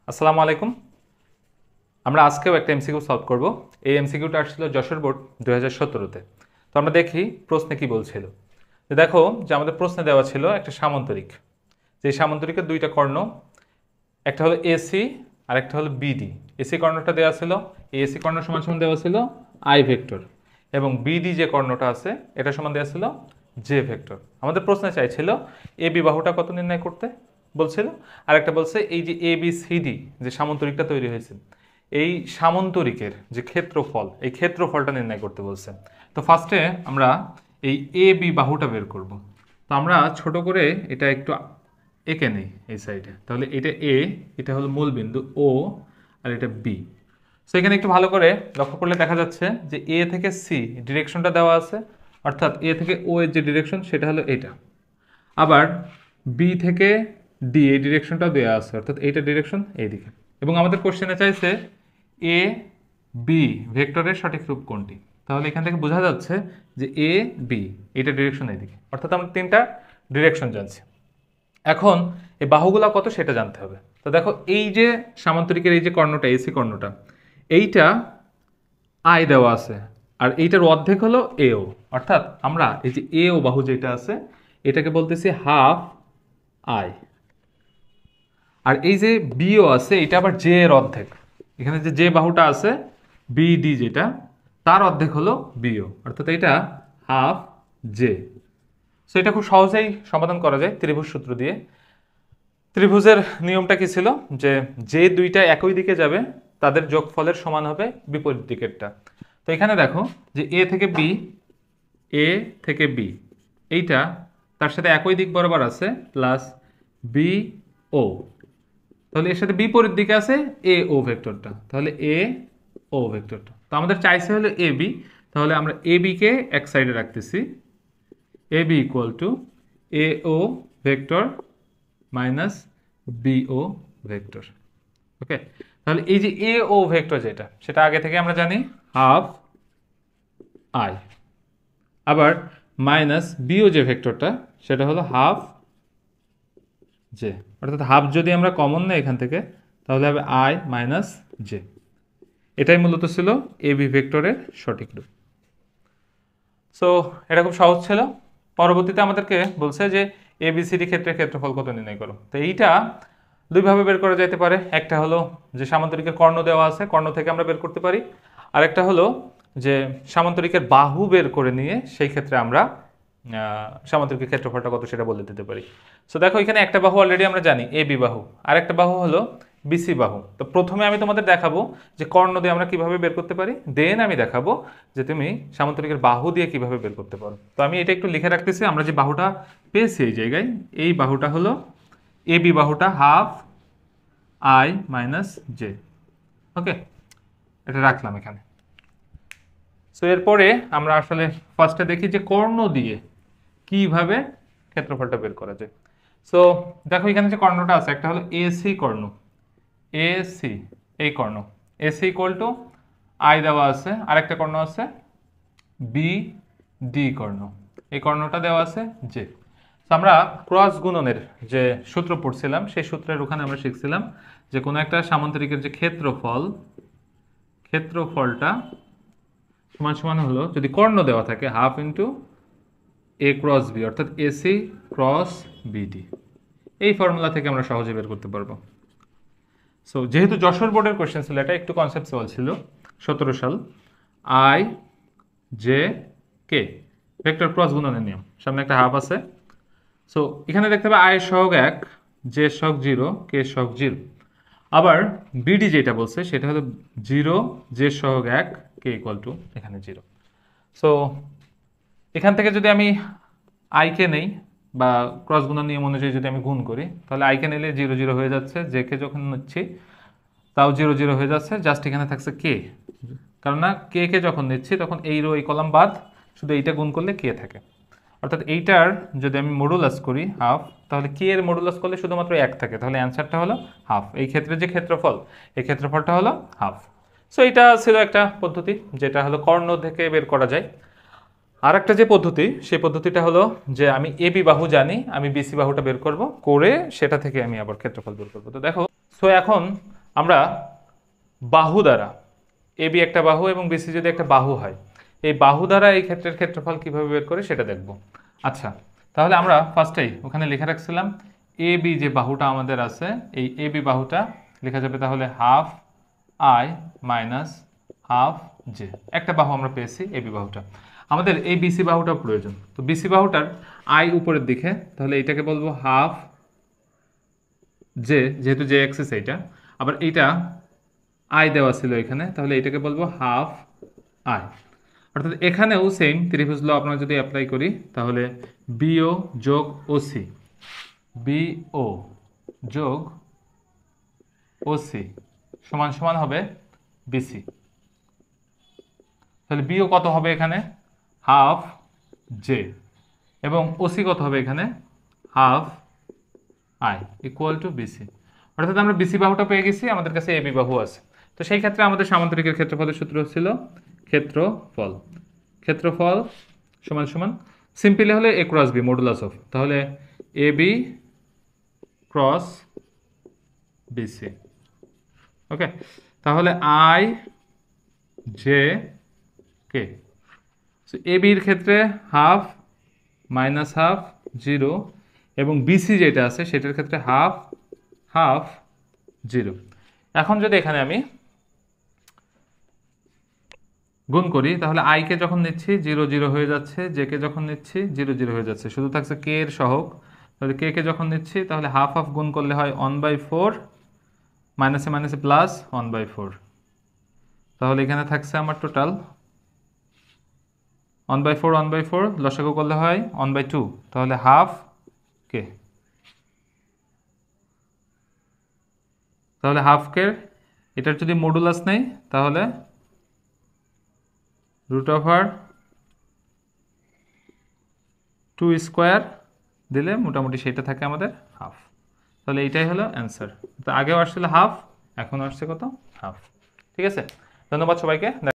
আসসালামু আলাইকুম। আমরা আজকেও একটা এমসিকিউ সলভ করব। এই এমসিকিউটা আসছিল যশোর বোর্ড 2017-তে। তো আমরা দেখি প্রশ্নে কি বলছিল। যে দেখো যে আমাদের প্রশ্নে দেওয়া ছিল একটা সামান্তরিক, যে সামান্তরিকের দুইটা কর্ণ, একটা হলো এসি আর একটা হলো বিডি। এসি কর্ণটা দেওয়া ছিল, এসি কর্ণ সমান সমান দেওয়া ছিল আই ভেক্টর, এবং বিডি যে কর্ণটা আছে এটা সমান দেওয়া ছিল জে ভেক্টর। আমাদের প্রশ্নে চাইছিল এ বি বাহুটা কত নির্ণয় করতে বলছিল, আর একটা বলছে এই যে এ বি সি ডি যে সামান্তরিকটা তৈরি হয়েছে, এই সামান্তরিকের যে ক্ষেত্রফল, এই ক্ষেত্রফলটা নির্ণয় করতে বলছে। তো ফার্স্টে আমরা এই এ বি বাহুটা বের করব। তো আমরা ছোট করে এটা একটু এঁকে নেই এই সাইডে। তাহলে এটা এ, এটা হলো মূল বিন্দু ও, আর এটা বি। সো এখানে একটু ভালো করে লক্ষ্য করলে দেখা যাচ্ছে যে এ থেকে সি ডিরেকশনটা দেওয়া আছে, অর্থাৎ এ থেকে ও এর যে ডিরেকশন সেটা হলো এটা। আবার বি থেকে ডি এই ডিরেকশনটাও দেওয়া আছে, অর্থাৎ এইটা ডিরেকশন এইদিকে। এবং আমাদের কোশ্চেনে চাইছে এ বি ভেক্টরের সঠিক রূপ কোনটি। তাহলে এখান থেকে বোঝা যাচ্ছে যে এ বি এটা ডিরেকশন এইদিকে, অর্থাৎ আমরা তিনটা ডিরেকশন জানছি। এখন এই বাহুগুলা কত সেটা জানতে হবে। তো দেখো এই যে সামান্তরিকের এই যে কর্ণটা, এসি কর্ণটা, এইটা আই দেওয়া আছে, আর এইটার অর্ধেক হলো এও, অর্থাৎ আমরা এই যে এও বাহু যেটা আছে এটাকে বলতেছি হাফ আই। আর এই যে বিও আছে এটা আবার জে এর অর্ধেক। এখানে যে বাহুটা আছে বিডি যেটা, তার অর্ধেক হলো বিও, অর্থাৎ এটা হাফ জে। সো এটা খুব সহজেই সমাধান করা যায় ত্রিভুজ সূত্র দিয়ে। ত্রিভুজের নিয়মটা কি ছিল, যে দুইটা একই দিকে যাবে তাদের যোগফলের সমান হবে বিপরীত দিকেরটা। তো এখানে দেখো যে এ থেকে বি, এ থেকে বি এইটা তার সাথে একই দিক বরাবর আছে, প্লাস বি ও, তাহলে এর সাথে বিপরীত দিকে আছে এ ও ভেক্টরটা, তাহলে এ ও ভেক্টরটা। তো আমাদের চাইছে হলো এ বি, তাহলে আমরা এ বি কে এক সাইডে রাখতেছি, A B equal to A O vector minus B O vector. Okay, তাহলে এই যে এ ও ভেক্টর যেটা, সেটা আগে থেকে আমরা জানি হাফ আই, আবার মাইনাস বিও যে ভেক্টরটা সেটা হলো হাফ জে, অর্থাৎ হাফ যদি আমরা কমন নেই এখান থেকে তাহলে হবে আই মাইনাস জে। এটাই মূলত ছিল এ বি ভেক্টরের সঠিক রূপ। সো এটা খুব সহজ ছিল। পরবর্তীতে আমাদেরকে বলছে যে এবিসিডি ক্ষেত্রের ক্ষেত্রফল কত নির্ণয় করো। তো এইটা দুইভাবে বের করা যেতে পারে। একটা হলো যে সামান্তরিকের কর্ণ দেওয়া আছে, কর্ণ থেকে আমরা বের করতে পারি। আর একটা হলো যে সামান্তরিকের বাহু বের করে নিয়ে সেই ক্ষেত্রে আমরা সামান্তরিকের ক্ষেত্রফলটা কত সেটা বলে দিতে পারি। সো দেখো এখানে একটা বাহু অলরেডি আমরা জানি এ বি বাহু, আর একটা বাহু হলো বিসি বাহু। তো প্রথমে আমি তোমাদের দেখাবো যে কর্ণ দিয়ে আমরা কিভাবে বের করতে পারি, দেন আমি দেখাবো যে তুমি সামান্তরিকের বাহু দিয়ে কিভাবে বের করতে পারো। তো আমি এটা একটু লিখে রাখতেছি। আমরা যে বাহুটা পেয়েছি এই জায়গায়, এই বাহুটা হলো এ বি বাহুটা half I minus J. Okay, এটা রাখলাম এখানে। সো এরপরে আমরা আসলে ফার্স্টে দেখি যে কর্ণ দিয়ে কিভাবে ক্ষেত্রফলটা বের করা যায়। সো দেখো এখানে যে কর্ণটা আছে একটা হলো এসি কর্ণ, এসি এই কর্ণ, এসি ইকুয়াল টু আই দেওয়া আছে, আরেকটা কর্ণ আছে বি ডি কর্ণ, এই কর্ণটা দেওয়া আছে জে। আমরা ক্রস গুণনের যে সূত্র পড়ছিলাম সেই সূত্রের ওখানে আমরা শিখছিলাম যে কোনো একটা সামান্তরিকের যে ক্ষেত্রফলটা সমান সমান হলো যদি কর্ণ দেওয়া থাকে হাফ ইন্টু এ ক্রস বি, অর্থাৎ এসি ক্রস বিডি। এই ফর্মুলা থেকে আমরা সহজে বের করতে পারবো। সো যেহেতু যশোর বোর্ডের কোয়েশ্চেন ছিল, এটা একটু কনসেপচুয়াল ছিল, 17 সাল, I J K vector cross গুণনের নিয়ম, সামনে একটা হাফ আছে। সো এখানে দেখতে পাবে আই সহগ 1, জে সহগ 0, কে সহগ 0। আবার বিডি যেটা বলছে সেটা হলো 0, জে সহগ 1, কে ইকুয়াল টু এখানে 0। সো এখান থেকে যদি আমি আইকে নেই বা ক্রস গুণন নিয়ম অনুযায়ী যদি আমি গুণ করি, তাহলে আইকে নিলে 0 0 হয়ে যাচ্ছে, জে কে যখন নিচ্ছি তাও 0 0 হয়ে যাচ্ছে, জাস্ট এখানে থাকছে কে, কারণ না কে কে যখন নিচ্ছি তখন এই রো এই কলাম বাদ, শুধু এইটা গুণ করলে কে থাকে। অর্থাৎ এইটার যদি আমি মডুলাস করি হাফ, তাহলে কে এর মডুলাস করলে শুধুমাত্র 1 থাকে, তাহলে অ্যান্সারটা হলো হাফ। এই ক্ষেত্রে যে ক্ষেত্রফল, এই ক্ষেত্রফলটা হলো হাফ। সো এটা ছিল একটা পদ্ধতি যেটা হলো কর্ণ থেকে বের করা যায়। আর একটা যে পদ্ধতি, সেই পদ্ধতিটা হলো যে আমি এ বি বাহু জানি, আমি বিসি বাহুটা বের করব, করে সেটা থেকে আমি আবার ক্ষেত্রফল বের করবো। তো দেখো, সো এখন আমরা বাহু দ্বারা এবি একটা বাহু এবং বিসি যদি একটা বাহু হয়, এই বাহু দ্বারা এই ক্ষেত্রের ক্ষেত্রফল কিভাবে বের করে সেটা দেখব। আচ্ছা, তাহলে আমরা ফার্স্টেই ওখানে লিখে রাখছিলাম এ বি যে বাহুটা আমাদের আছে, এই এ বি বাহুটা লেখা যাবে তাহলে half I minus half J. একটা বাহু আমরা পেয়েছি এ বি বাহুটা। আমাদের এই বিসি বাহুটা প্রয়োজন, তো বিসি বাহুটার আই উপরের দিকে, তাহলে এইটাকে বলবো হাফ জে, যেহেতু জে অ্যাক্সিস এইটা, আবার এইটা আই দেওয়া ছিল এখানে, তাহলে এটাকে বলবো হাফ আই। অর্থাৎ এখানেও সেম ত্রিভুজ ল আপনারা যদি অ্যাপ্লাই করি, তাহলে বিও যোগ ওসি, বিও যোগ ওসি সমান সমান হবে বিসি। তাহলে বিও কত হবে এখানে? হাফ জে, এবং ওসি কত হবে এখানে? Half I equal to BC. অর্থাৎ আমরা বিসি বাহুটা পেয়ে গেছি, আমাদের কাছে এবি বাহু আছে। তো সেই ক্ষেত্রে আমাদের সামান্তরিকের ক্ষেত্রফলের সূত্র ছিল ক্ষেত্রফল। ক্ষেত্রফল সমান সমান সিম্পলি হলে এ ক্রস বি মডুলাস অফ, তাহলে এ বি ক্রস বিসি। ওকে, তাহলে আই জে কে, এ বির ক্ষেত্রে হাফ মাইনাস হাফ জিরো, এবং বিসি যেটা আছে সেটার ক্ষেত্রে হাফ হাফ জিরো। এখন যদি এখানে আমি গুণ করি, তাহলে আই কে যখন নিচ্ছি জিরো জিরো হয়ে যাচ্ছে, জে কে যখন নিচ্ছি জিরো জিরো হয়ে যাচ্ছে, শুধু থাকছে কে এর সহগ। তাহলে কে কে যখন নিচ্ছি তাহলে হাফ হাফ গুণ করলে হয় 1/4, মাইনাসে মাইনাসে প্লাস 1/4। তাহলে এখানে থাকছে আমার টোটাল 1/4 1/4, লসাগু করলে হয় 1/2, তাহলে হাফ কে। তাহলে হাফ কে এটার যদি মডুলাস নেই তাহলে √2² দিলে মোটামুটি সেটা থাকে আমাদের হাফ। তাহলে এইটাই হলো অ্যান্সার। তো আগেও আসছিল হাফ, এখন আসছে কত? হাফ। ঠিক আছে, ধন্যবাদ সবাইকে।